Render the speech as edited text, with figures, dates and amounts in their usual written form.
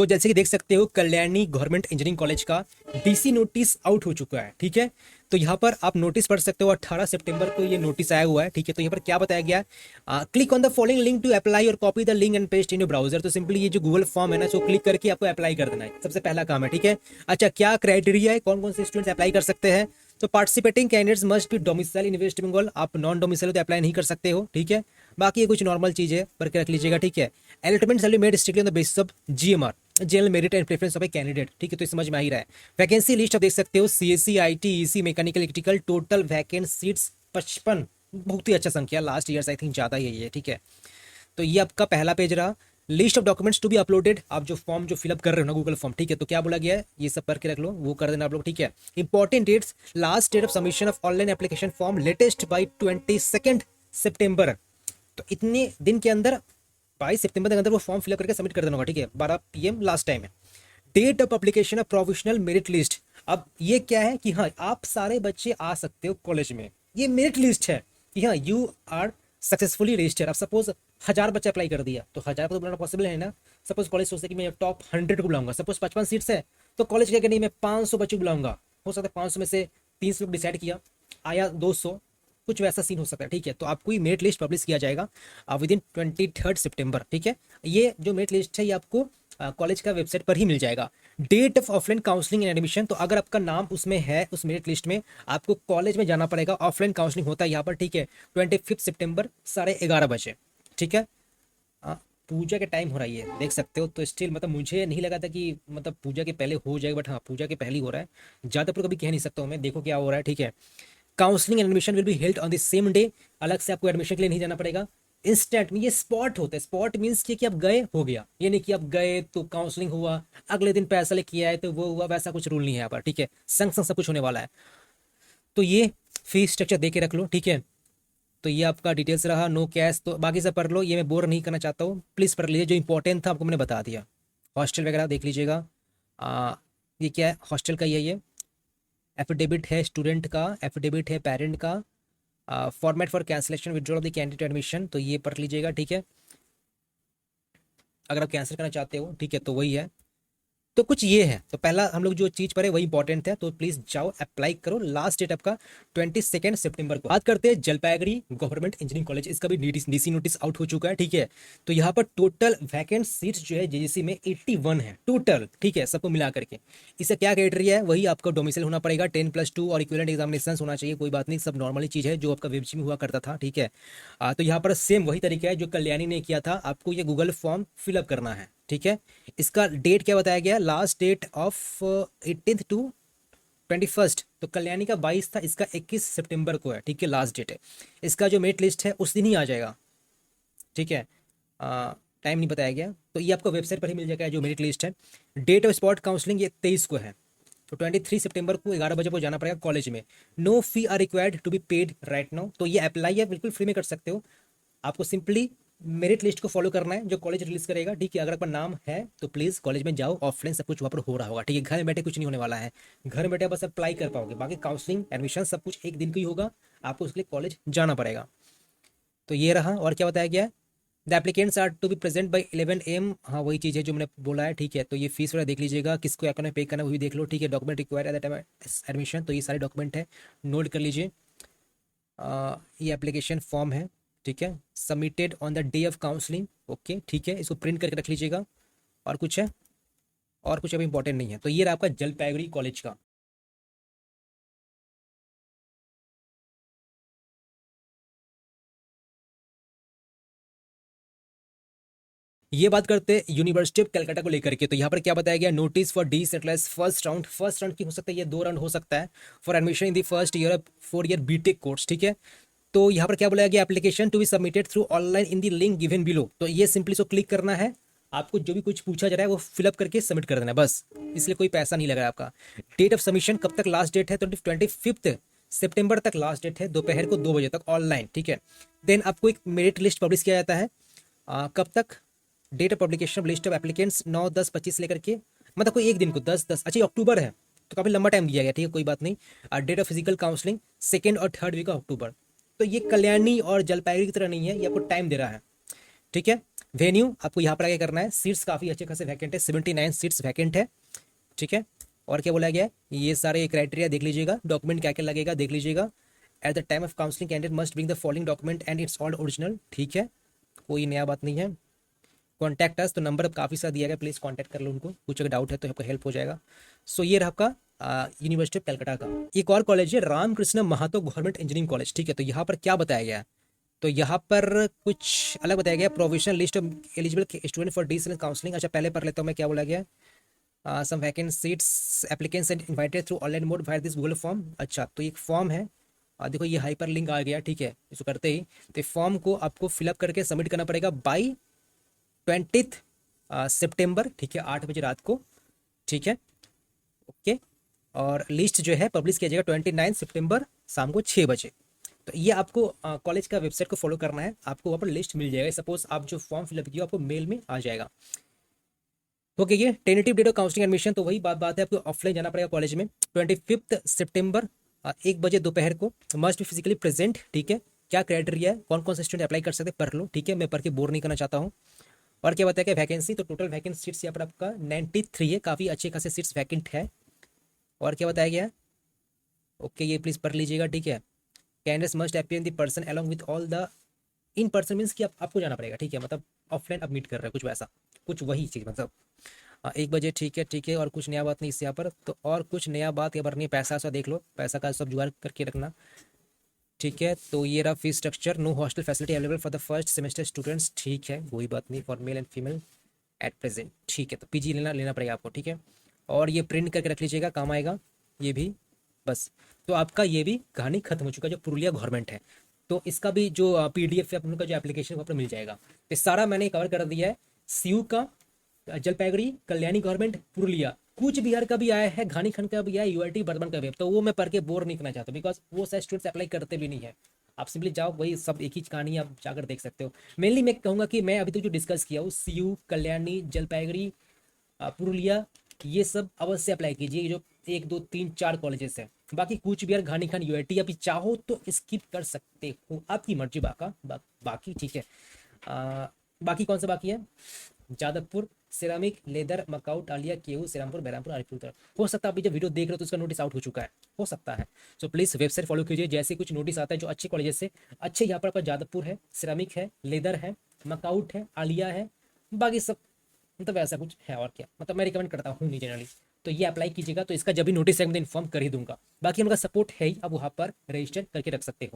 जैसे कि देख सकते हो कल्याणी गवर्नमेंट इंजीनियरिंग कॉलेज का डीसी नोटिस आउट हो चुका है। ठीक है, तो यहाँ पर आप नोटिस पढ़ सकते हो। 18 सितंबर को ये नोटिस आया हुआ है। ठीक है, तो यहाँ पर क्या बताया गया है, click on the following link to apply और copy the link and paste in your browser. तो सिंपली ये जो गूगल फॉर्म है ना, इसको क्लिक करके आपको अप्लाई कर देना है, सबसे पहला काम है। ठीक है, अच्छा क्या क्राइटेरिया है, कौन कौन से स्टूडेंट्स अप्लाई कर सकते हैं। तो participating candidates must be domicile in West Bengal. आप नॉन डोमिसाइल तो अप्लाई नहीं कर सकते हो। ठीक है, बाकी ये कुछ नॉर्मल चीज है, पर रख लीजिएगा। ठीक है, allotment shall be made strictly on the basis of GMR, general merit and preference of a candidate. ठीक है, तो समझ में आ ही रहा है। वैकेंसी लिस्ट आप देख सकते हो, CSC IT EC mechanical electrical, total vacant seats 55। बहुत ही अच्छा संख्या, लास्ट ईयर आई थिंक ज्यादा ही है। ठीक है, तो ये आपका पहला पेज रहा। List of documents to be uploaded, आप जो फॉर्म जो फिलअप कर रहे हो ना गूगल फॉर्म, ठीक है, तो क्या बोला गया है ये सब करके रख लो, वो कर देना आप लोग। ठीक है, important dates, last date of submission of online application form latest by 22 सितंबर। तो इतने दिन के अंदर 22 सितंबर के अंदर वो फॉर्म फिलअप करके सबमिट कर देना होगा। ठीक है, 12 PM लास्ट टाइम है। Date of publication of provisional merit list, अब ये क्या है कि हाँ आप सारे बच्चे आ सकते हो कॉलेज में, ये मेरिट लिस्ट है कि हाँ यू आर सक्सेसफुली रजिस्टर्ड। अब सपोज 1000 बच्चे अप्लाई कर दिया, तो 1000 को तो बुलाना पॉसिबल है ना। सपोज कॉलेज सोचते कि मैं टॉप 100 को बुलाऊंगा, सपोज 55 सीट्स है, तो कॉलेज क्या नहीं मैं 500 बच्चे बुलाऊंगा। हो सकता है 500 में से 300 लोग डिसाइड किया, आया 200, कुछ वैसा सीन हो सकता है। ठीक है, तो आपको ये मेरिट लिस्ट पब्लिश किया जाएगा विद इन 23 सितंबर। ठीक है, ये जो मेरिट लिस्ट है ये आपको कॉलेज का वेबसाइट पर ही मिल जाएगा। Date of offline counselling and admission, तो अगर आपका नाम उसमें है उस मेरिट लिस्ट में, आपको कॉलेज में जाना पड़ेगा। ऑफलाइन काउंसलिंग होता है यहाँ पर। ठीक है, 25 सितंबर 11:30 बजे। ठीक है, पूजा के टाइम हो रही है देख सकते हो, तो स्टिल मतलब मुझे नहीं लगा था कि मतलब पूजा के पहले हो जाएगा, बट हाँ पूजा के पहले ही हो रहा है। ज़्यादा पर कभी कह नहीं सकता हूँ मैं, देखो क्या हो रहा है। ठीक है, counselling and admission will be held on the same day, अलग से आपको एडमिशन के लिए नहीं जाना पड़ेगा। इंस्टेंट में ये स्पॉट होता है, स्पॉट मीन्स कि आप गए हो गया, ये नहीं कि आप गए तो काउंसलिंग हुआ अगले दिन पैसा लेके आए तो वो हुआ, वैसा कुछ रूल नहीं है यहाँ पर। ठीक है, संग संग सब कुछ होने वाला है। तो ये फीस स्ट्रक्चर दे के रख लो। ठीक है, तो ये आपका डिटेल्स रहा, नो कैश, तो बाकी सब पढ़ लो, ये मैं बोर नहीं करना चाहता हूँ, प्लीज़ पढ़ लीजिए। जो इंपॉर्टेंट था आपको मैंने बता दिया। हॉस्टल वगैरह देख लीजिएगा। ये क्या है, हॉस्टल का ये एफिडेविट है स्टूडेंट का, एफिडेविट है पेरेंट का, format for cancellation withdrawal of the candidate admission, तो ये पढ़ लीजिएगा। ठीक है, अगर आप कैंसिल करना चाहते हो, ठीक है, तो वही है। तो कुछ ये है, तो पहला हम लोग जो चीज पढ़े वही इंपॉर्टेंट है, तो प्लीज जाओ अप्लाई करो। लास्ट डेट आपका 22 सितंबर को। बात करते हैं जलपाईगुड़ी गवर्नमेंट इंजीनियरिंग कॉलेज, इसका भी डीसी नोटिस आउट हो चुका है। ठीक है, तो यहाँ पर टोटल वैकेंट सीट्स जो है जेजीसी में 81 है टोटल। ठीक है, सबको मिला करके। इसका क्या क्राइटेरिया है, वही आपका डोमिसाइल होना पड़ेगा, 10+2 और इक्विवेलेंट एग्जामिनेशन होना चाहिए। कोई बात नहीं, सब नॉर्मली चीज है जो आपका वेबजी में हुआ करता था। ठीक है, तो यहाँ पर सेम वही तरीका है जो कल्याणी ने किया था, आपको ये गूगल फॉर्म फिलअप करना है। ठीक है, इसका डेट क्या बताया गया, लास्ट डेट ऑफ 18 टू 21, तो कल्याणी का 22 था, इसका 21 सितंबर को है। ठीक है, लास्ट डेट है। इसका जो मेरिट लिस्ट है उस दिन ही आ जाएगा। ठीक है, टाइम नहीं बताया गया, तो ये आपको वेबसाइट पर ही मिल जाएगा जो मेरिट लिस्ट है। डेट ऑफ स्पॉट काउंसलिंग ये 23 को है, तो 23 सितंबर को 11 बजे को जाना पड़ेगा कॉलेज में। No fee are required to be paid right now, तो ये अप्लाई है बिल्कुल फ्री में कर सकते हो। आपको सिंपली मेरिट लिस्ट को फॉलो करना है जो कॉलेज रिलीज करेगा। ठीक है, अगर आपका नाम है तो प्लीज कॉलेज में जाओ, ऑफलाइन सब कुछ वहाँ पर हो रहा होगा। ठीक है, घर में बैठे कुछ नहीं होने वाला है, घर में बैठे बस अप्लाई कर पाओगे, बाकी काउंसलिंग एडमिशन सब कुछ एक दिन का ही होगा, आपको उसके लिए कॉलेज जाना पड़ेगा। तो ये रहा, और क्या बताया गया है, the applicants are to be present by 11 AM, हाँ वही चीज़ है जो मैंने बोला है। ठीक है, तो ये फीस वगैरह देख लीजिएगा, किसको अकाउंट में पे करना है वो भी देख लो। ठीक है, document required at the time admission, तो ये सारे डॉक्यूमेंट है, नोट कर लीजिए। ये एप्लीकेशन फॉर्म है। ठीक है, submitted on the day of counselling. Okay, ठीक है, इसको प्रिंट करके रख लीजिएगा। और कुछ है, और कुछ अभी इंपॉर्टेंट नहीं है। तो ये रहा आपका जलपाईगुड़ी कॉलेज का। ये बात करते हैं यूनिवर्सिटी ऑफ कलकत्ता को लेकर के, तो यहाँ पर क्या बताया गया, notice for decentralized first round की हो सकता है, ये 2 राउंड हो सकता है for admission in the first year of 4 year BTech course. ठीक है, तो यहाँ पर क्या बोला गया, application to be submitted through online in the link given below, तो ये सिंपली सो क्लिक करना है, आपको जो भी कुछ पूछा जा रहा है वो फिलअप करके सबमिट कर देना है बस, इसलिए कोई पैसा नहीं लग रहा है आपका। डेट ऑफ सबमिशन कब तक लास्ट डेट है, 25 सितंबर तक लास्ट डेट है, दोपहर को 2 बजे तक ऑनलाइन। ठीक है, देन आपको एक मेरिट लिस्ट पब्लिश किया जाता है, कब तक, date of publication list of applicants 9/10/25 लेकर के, मतलब कोई एक दिन को 10/10, अच्छा अक्टूबर है तो काफी लंबा टाइम दिया गया। ठीक है, कोई बात नहीं। Date of physical counselling 2nd और 3rd वीक ऑफ अक्टूबर, तो ये कल्याणी और जलपाईगुड़ी की तरह नहीं है, ये आपको टाइम दे रहा है। ठीक है, वेन्यू आपको यहाँ पर आगे करना है। सीट्स काफ़ी अच्छे खासे वैकेंट है, 79 सीट्स वैकेंट है, ठीक है। और क्या बोला गया है, ये सारे क्राइटेरिया देख लीजिएगा, डॉक्यूमेंट क्या क्या लगेगा देख लीजिएगा। At the time of counselling candidate must bring the following document and it's all original, ठीक है, कोई नया बात नहीं है। कॉन्टैक्ट अस, तो नंबर काफ़ी सारा दिया गया, प्लीज़ कॉन्टैक्ट कर लो उनको, कुछ अगर डाउट है तो आपको हेल्प हो जाएगा। सो ये रहा आपका यूनिवर्सिटी ऑफ कलकत्ता का। एक और कॉलेज है Ramkrishna Mahato government engineering college, ठीक है। तो यहाँ पर क्या बताया गया है, तो यहाँ पर कुछ अलग बताया गया, provisional list of eligible student for distance counselling. अच्छा पहले पढ़ लेता हूँ मैं क्या बोला गया। Some vacant seats applicants and invited through online mode via this Google form. अच्छा तो एक फॉर्म है, देखो ये हाइपर लिंक आ गया, ठीक है। इसको करते ही तो फॉर्म को आपको फिलअप करके सबमिट करना पड़ेगा बाई 20 सितंबर, ठीक है, 8 बजे रात को, ठीक है, ओके। और लिस्ट जो है पब्लिश किया जाएगा 29 सितंबर शाम को 6 बजे। तो ये आपको कॉलेज का वेबसाइट को फॉलो करना है, आपको वहाँ पर लिस्ट मिल जाएगा। सपोज आप जो फॉर्म फिलअप किया आपको मेल में आ जाएगा, ओके। ये टेनेटिव डेट ऑफ काउंसलिंग एडमिशन, तो वही बात है, आपको ऑफलाइन जाना पड़ेगा कॉलेज में 25 सितंबर 1 बजे दोपहर को, मस्ट भी फिजिकली प्रेजेंट, ठीक है। क्या क्राइटेरिया है, कौन कौन से स्टूडेंट अप्लाई कर सकते हैं पढ़ लो, ठीक है, मैं पढ़ के बोर नहीं करना चाहता हूँ। और क्या बताया कि वैकेंसी, तो टोटल वैकेंट सीट्स यहाँ पर आपका 93 है, काफ़ी अच्छे खासे सीट्स वैकेंट है। और क्या बताया गया है, ओके, ये प्लीज़ पढ़ लीजिएगा, ठीक है। Candidates must appear in the person along with all the, in person means कि आपको जाना पड़ेगा, ठीक है, मतलब ऑफलाइन आप मीट कर रहे हैं, कुछ वैसा, कुछ वही चीज़ मतलब। 1 बजे, ठीक है, ठीक है। और कुछ नया बात नहीं इससे यहाँ पर, तो और कुछ नया बात यहाँ पर नहीं। पैसा सा देख लो, पैसा का सब जुगाड़ करके रखना, ठीक है। तो ये रहा fees structure, no hostel facility available for the first semester students, ठीक है, कोई बात नहीं, for male and female at present, ठीक है। तो पीजी लेना लेना पड़ेगा आपको, ठीक है। और ये प्रिंट करके रख लीजिएगा, काम आएगा ये भी, बस। तो आपका ये भी कहानी खत्म हो चुका है, जो पुरुलिया गवर्नमेंट है। तो इसका भी जो पीडीएफ है उनका जो एप्लीकेशन वहाँ पर मिल जाएगा। तो सारा मैंने कवर कर दिया है, सीयू का, जलपाईगुड़ी, कल्याणी गवर्नमेंट, पुरुलिया, कूच बिहार का भी आया है, घानीखंड का भी आया है, यूआईटी बर्धमान का भी है। तो वो मैं पढ़ के बोर नहीं करना चाहता, बिकॉज वो सारे स्टूडेंट्स अप्लाई करते भी नहीं है। आप सिंपली जाओ, वही सब एक ही कहानी आप जाकर देख सकते हो। मेनली मैं कहूँगा कि मैं अभी तक जो डिस्कस किया हूँ, सीयू, कल्याणी, जलपाईगुड़ी, पुरुलिया, ये सब अवश्य अप्लाई कीजिए, ये जो 1 2 3 4 कॉलेजेस हैं। बाकी कूच बिहार, घानीखंड, यूआईटी अभी चाहो तो स्किप कर सकते हो, आपकी मर्जी। बाकी ठीक है। बाकी कौन सा बाकी है, जादवपुर, सिरामिक, लेदर, मकाउट, आलिया, केयू, श्रीरामपुर, बहरामपुर, अलीपुर। हो सकता है अभी जब वीडियो देख रहे हो तो उसका नोटिस आउट हो चुका है, हो सकता है। सो प्लीज़ वेबसाइट फॉलो कीजिए, जैसे कुछ नोटिस आता है जो अच्छे कॉलेजेस से, अच्छे यहाँ पर आपका जादवपुर है, सिरामिक है, लेदर है, मकाउट है, आलिया है, बाकी सब मतलब ऐसा कुछ है। और क्या मतलब मैं रिकमेंड करता हूँ नहीं जनरली। तो ये अप्लाई कीजिएगा, तो इसका जब भी नोटिस है मैं इन्फॉर्म कर ही दूंगा। बाकी उनका सपोर्ट है ही, आप वहाँ पर रजिस्टर करके रख सकते हो।